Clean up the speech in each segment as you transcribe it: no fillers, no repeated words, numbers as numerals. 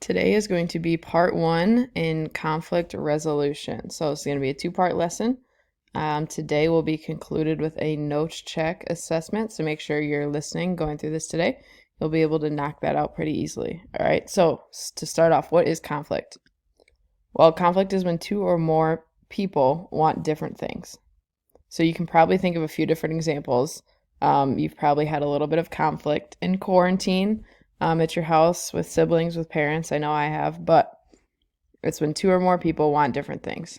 Today is going to be part one in conflict resolution. So it's going to be a two-part lesson. Today will be concluded with a note check assessment. So make sure you're listening, going through this today. You'll be able to knock that out pretty easily. All right. So to start off, what is conflict? Well, conflict is when two or more people want different things. So you can probably think of a few different examples. You've probably had a little bit of conflict in quarantine at your house with siblings, with parents. I know I have, but it's when two or more people want different things.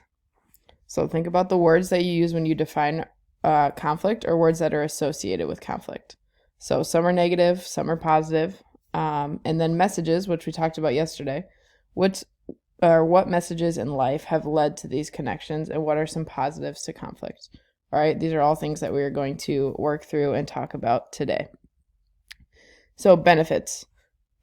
So think about the words that you use when you define conflict or words that are associated with conflict. So some are negative, some are positive. And then messages, which we talked about yesterday. What messages in life have led to these connections, and what are some positives to conflict? All right, these are all things that we are going to work through and talk about today. So benefits.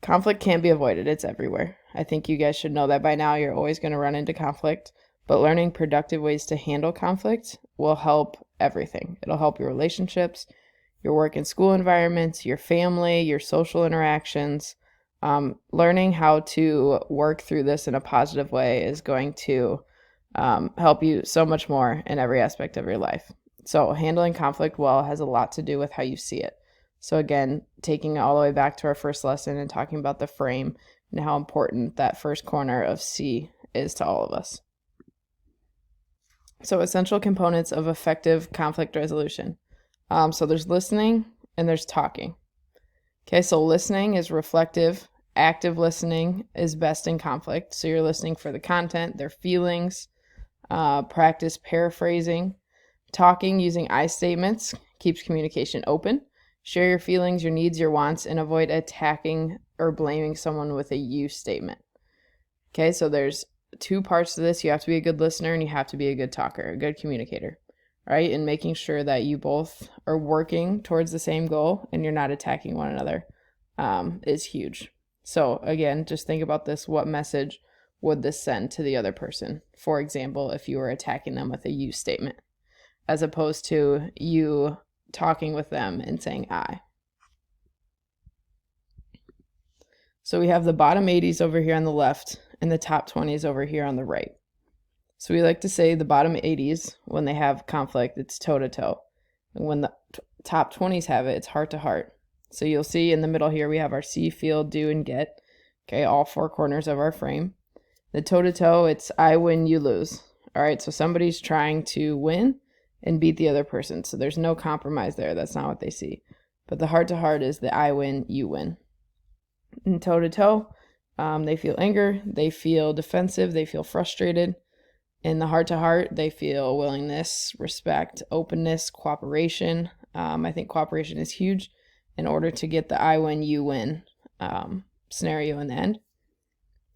Conflict can't be avoided. It's everywhere. I think you guys should know that by now. You're always going to run into conflict, but learning productive ways to handle conflict will help everything. It'll help your relationships, your work and school environments, your family, your social interactions. Learning how to work through this in a positive way is going to help you so much more in every aspect of your life. So handling conflict well has a lot to do with how you see it. So again, taking it all the way back to our first lesson and talking about the frame and how important that first corner of C is to all of us. So essential components of effective conflict resolution. So there's listening and there's talking. Okay, so listening is reflective. Active listening is best in conflict. So you're listening for the content, their feelings. Practice paraphrasing. Talking using I statements keeps communication open. Share your feelings, your needs, your wants, and avoid attacking or blaming someone with a you statement. Okay, so there's two parts to this. You have to be a good listener and you have to be a good talker, a good communicator, right? And making sure that you both are working towards the same goal and you're not attacking one another is huge. So again, just think about this. What message would this send to the other person? For example, if you were attacking them with a you statement, as opposed to you talking with them and saying I. So we have the bottom 80s over here on the left and the top 20s over here on the right. So we like to say the bottom 80s, when they have conflict, it's toe to toe. And when the top 20s have it, it's heart to heart. So you'll see in the middle here, we have our see, feel, do, and get. Okay, all four corners of our frame. The toe to toe, it's I win, you lose. All right, so somebody's trying to win and beat the other person. So there's no compromise there. That's not what they see. But the heart to heart is the I win, you win. And toe to toe, they feel anger, they feel defensive, they feel frustrated. In the heart to heart, they feel willingness, respect, openness, cooperation. I think cooperation is huge in order to get the I win, you win scenario in the end.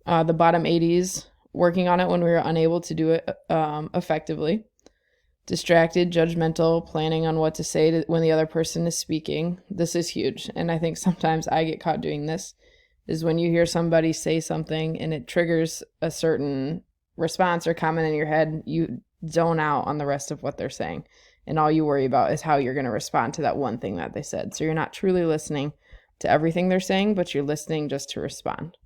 The bottom 80s, working on it when we were unable to do it effectively. Distracted, judgmental, planning on what to say when the other person is speaking. This is huge. And I think sometimes I get caught doing this, is when you hear somebody say something and it triggers a certain response or comment in your head, you zone out on the rest of what they're saying. And all you worry about is how you're going to respond to that one thing that they said. So you're not truly listening to everything they're saying, but you're listening just to respond.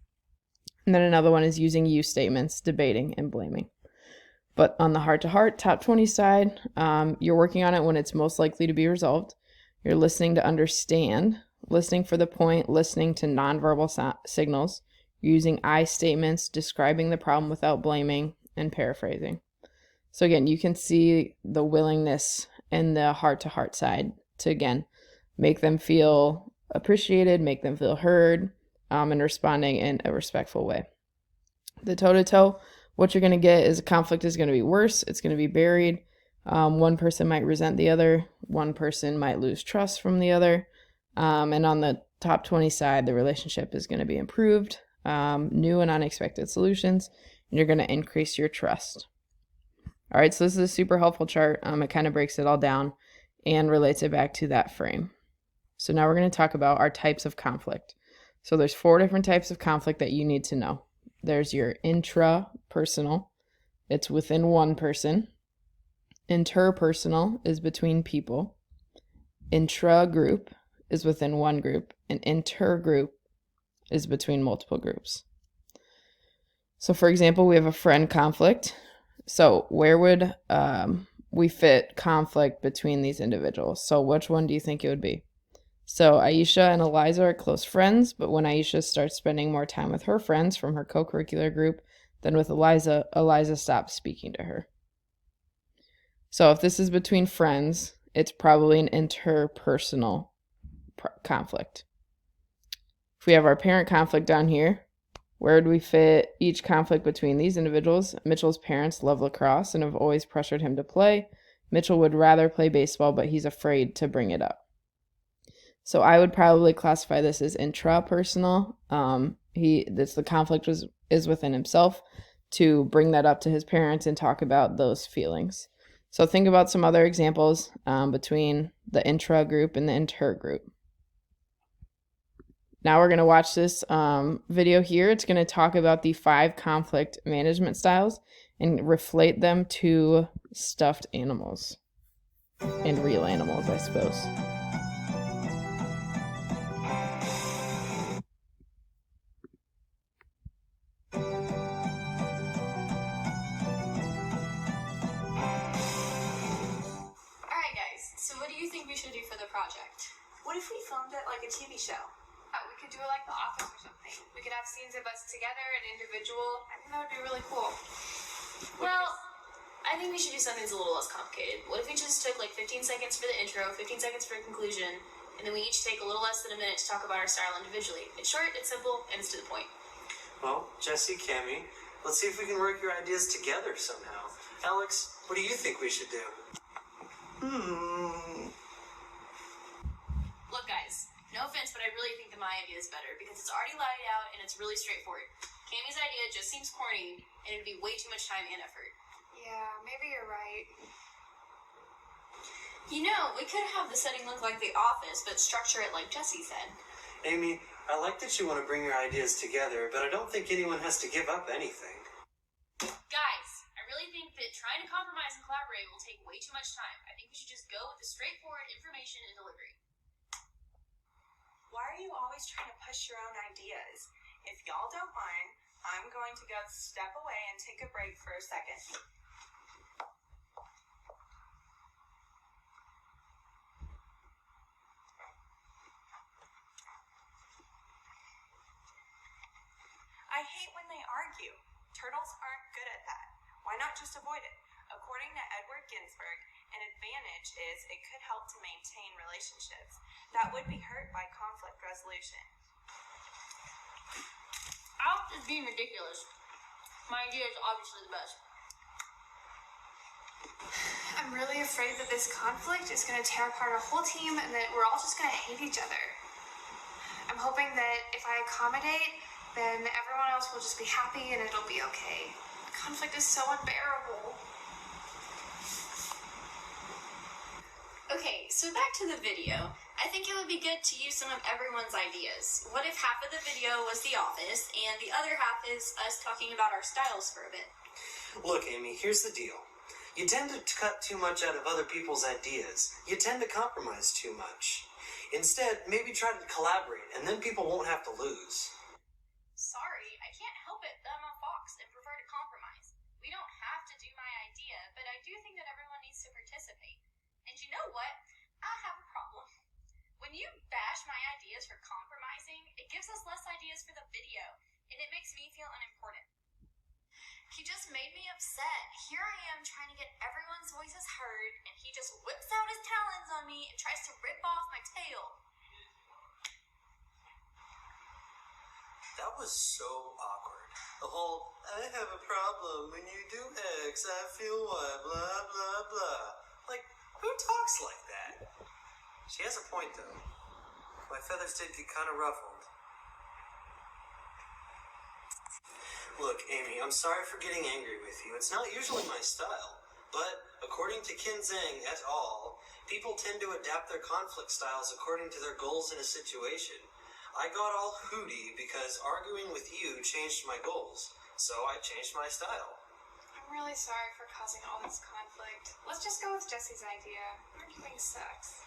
And then another one is using you statements, debating and blaming. But on the heart-to-heart, top 20 side, you're working on it when it's most likely to be resolved. You're listening to understand, listening for the point, listening to nonverbal signals. You're using I statements, describing the problem without blaming, and paraphrasing. So again, you can see the willingness and the heart-to-heart side to, again, make them feel appreciated, make them feel heard, and responding in a respectful way. The toe-to-toe, what you're going to get is a conflict is going to be worse. It's going to be buried. One person might resent the other. One person might lose trust from the other. And on the top 20 side, the relationship is going to be improved, new and unexpected solutions, and you're going to increase your trust. All right, so this is a super helpful chart. It kind of breaks it all down and relates it back to that frame. So now we're going to talk about our types of conflict. So there's 4 different types of conflict that you need to know. There's your intrapersonal. It's within one person. Interpersonal is between people. Intra-group is within one group. And intergroup is between multiple groups. So for example, we have a friend conflict. So where would we fit conflict between these individuals? So which one do you think it would be? So Aisha and Eliza are close friends, but when Aisha starts spending more time with her friends from her co-curricular group than with Eliza, Eliza stops speaking to her. So if this is between friends, it's probably an interpersonal conflict. If we have our parent conflict down here, where would we fit each conflict between these individuals? Mitchell's parents love lacrosse and have always pressured him to play. Mitchell would rather play baseball, but he's afraid to bring it up. So I would probably classify this as intrapersonal. The conflict is within himself to bring that up to his parents and talk about those feelings. So think about some other examples between the intra group and the inter group. Now we're going to watch this video here. It's going to talk about the 5 conflict management styles and reflate them to stuffed animals and real animals, I suppose. So what do you think we should do for the project? What if we filmed it like a TV show? We could do it like The Office or something. We could have scenes of us together and individual. I think that would be really cool. Well, I think we should do something that's a little less complicated. What if we just took like 15 seconds for the intro, 15 seconds for a conclusion, and then we each take a little less than a minute to talk about our style individually? It's short, it's simple, and it's to the point. Well, Jesse, Cammie, let's see if we can work your ideas together somehow. Alex, what do you think we should do? Look, guys, no offense, but I really think that my idea is better because it's already laid out and it's really straightforward. Cammie's idea just seems corny and it'd be way too much time and effort. Yeah, maybe you're right. You know, we could have the setting look like The Office, but structure it like Jesse said. Amy, I like that you want to bring your ideas together, but I don't think anyone has to give up anything. Guys, I really think that trying to compromise and collaborate will take way too much time. I think we should just go with the straightforward information and delivery. Why are you always trying to push your own ideas? If y'all don't mind, I'm going to go step away and take a break for a second. I hate when they argue. Turtles aren't good at that. Why not just avoid it? According to Edward Ginsburg, an advantage is it could help to maintain relationships that would be hurt by conflict resolution. Alex is being ridiculous. My idea is obviously the best. I'm really afraid that this conflict is going to tear apart our whole team and that we're all just going to hate each other. I'm hoping that if I accommodate, then everyone else will just be happy and it'll be okay. Conflict is so unbearable. Okay, so back to the video. I think it would be good to use some of everyone's ideas. What if half of the video was The Office and the other half is us talking about our styles for a bit? Look, Amy, here's the deal. You tend to cut too much out of other people's ideas. You tend to compromise too much. Instead, maybe try to collaborate, and then people won't have to lose. Sorry, I can't help it that I'm a fox and prefer to compromise. We don't have to do my idea, but I do think that everyone needs to participate. And you know what? I have a problem. When you bash my ideas for compromising, it gives us less ideas for the video, and it makes me feel unimportant. He just made me upset. Here I am trying to get everyone's voices heard, and he just whips out his talons on me and tries to rip off my tail. That was so awkward. The whole, I have a problem. When you do X, I feel Y, blah, blah, blah. Like, who talks like that? She has a point, though. My feathers did get kind of ruffled. Look, Amy, I'm sorry for getting angry with you. It's not usually my style. But, according to Ken Zhang et al., people tend to adapt their conflict styles according to their goals in a situation. I got all hooty because arguing with you changed my goals. So I changed my style. I'm really sorry for causing all this conflict. Let's just go with Jesse's idea. Arguing sucks.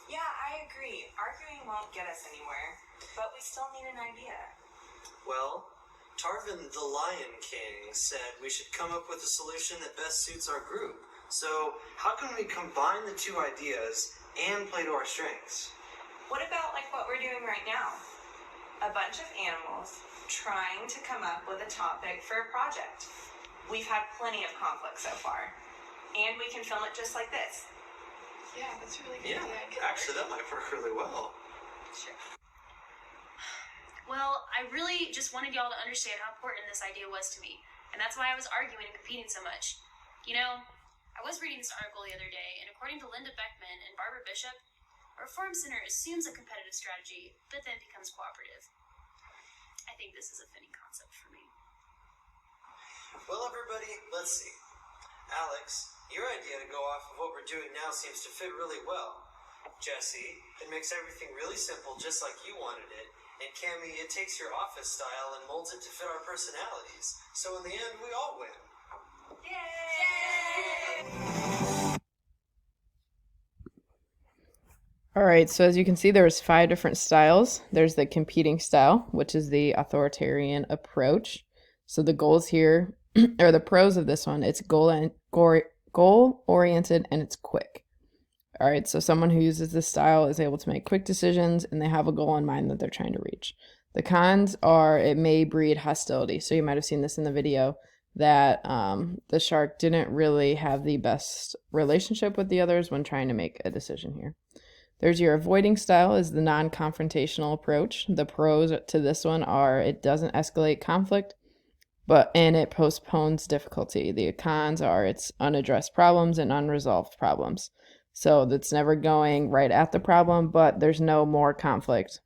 Yeah, I agree. Arguing won't get us anywhere, but we still need an idea. Well, Tarvin the Lion King said we should come up with a solution that best suits our group. So, how can we combine the two ideas and play to our strengths? What about like what we're doing right now? A bunch of animals trying to come up with a topic for a project. We've had plenty of conflict so far, and we can film it just like this. Yeah, that's really good. Yeah, actually, that might work really well. Sure. Well, I really just wanted y'all to understand how important this idea was to me, and that's why I was arguing and competing so much. You know, I was reading this article the other day, and according to Linda Beckman and Barbara Bishop, a reform center assumes a competitive strategy, but then becomes cooperative. I think this is a fitting concept for me. Well, everybody, let's see. Alex, your idea to go off of what we're doing now seems to fit really well. Jesse, it makes everything really simple, just like you wanted it. And Cammy, it takes your office style and molds it to fit our personalities. So in the end, we all win. Yay! All right, so as you can see, there's 5 different styles. There's the competing style, which is the authoritarian approach. So the goals here, or the pros of this one, it's goal-oriented and it's quick. All right, so someone who uses this style is able to make quick decisions and they have a goal in mind that they're trying to reach. The cons are it may breed hostility. So you might have seen this in the video that the shark didn't really have the best relationship with the others when trying to make a decision here. There's your avoiding style is the non-confrontational approach. The pros to this one are it doesn't escalate conflict, and it postpones difficulty. The cons are it's unaddressed problems and unresolved problems. So that's never going right at the problem, but there's no more conflict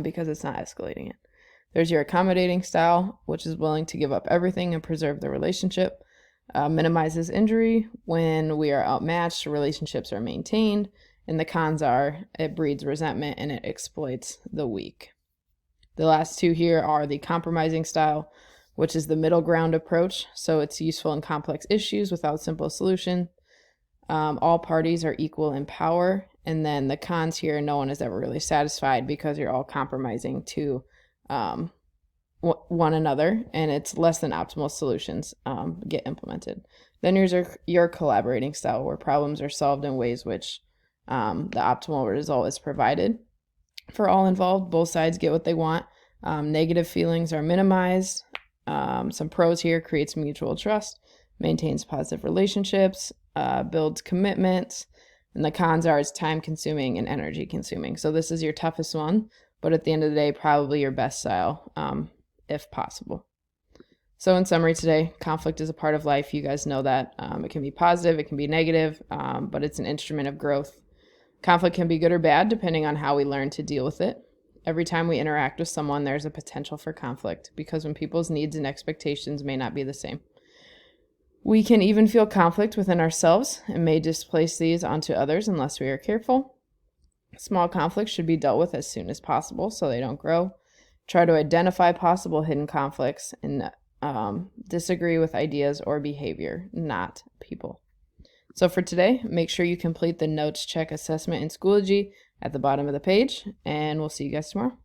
because it's not escalating it. There's your accommodating style, which is willing to give up everything and preserve the relationship. Minimizes injury. When we are outmatched, relationships are maintained. And the cons are it breeds resentment and it exploits the weak. The last 2 here are the compromising style, which is the middle ground approach. So it's useful in complex issues without simple solution. All parties are equal in power. And then the cons here, no one is ever really satisfied because you're all compromising to one another, and it's less than optimal solutions get implemented. Then here's your collaborating style, where problems are solved in ways which the optimal result is provided. For all involved, both sides get what they want. Negative feelings are minimized. Some pros here: creates mutual trust, maintains positive relationships, builds commitments. And the cons are it's time consuming and energy consuming. So this is your toughest one, but at the end of the day, probably your best style, if possible. So in summary today, conflict is a part of life. You guys know that. It can be positive, it can be negative, but it's an instrument of growth. Conflict can be good or bad, depending on how we learn to deal with it. Every time we interact with someone, there's a potential for conflict, because when people's needs and expectations may not be the same. We can even feel conflict within ourselves and may displace these onto others unless we are careful. Small conflicts should be dealt with as soon as possible so they don't grow. Try to identify possible hidden conflicts and disagree with ideas or behavior, not people. So for today, make sure you complete the notes check assessment in Schoology at the bottom of the page, and we'll see you guys tomorrow.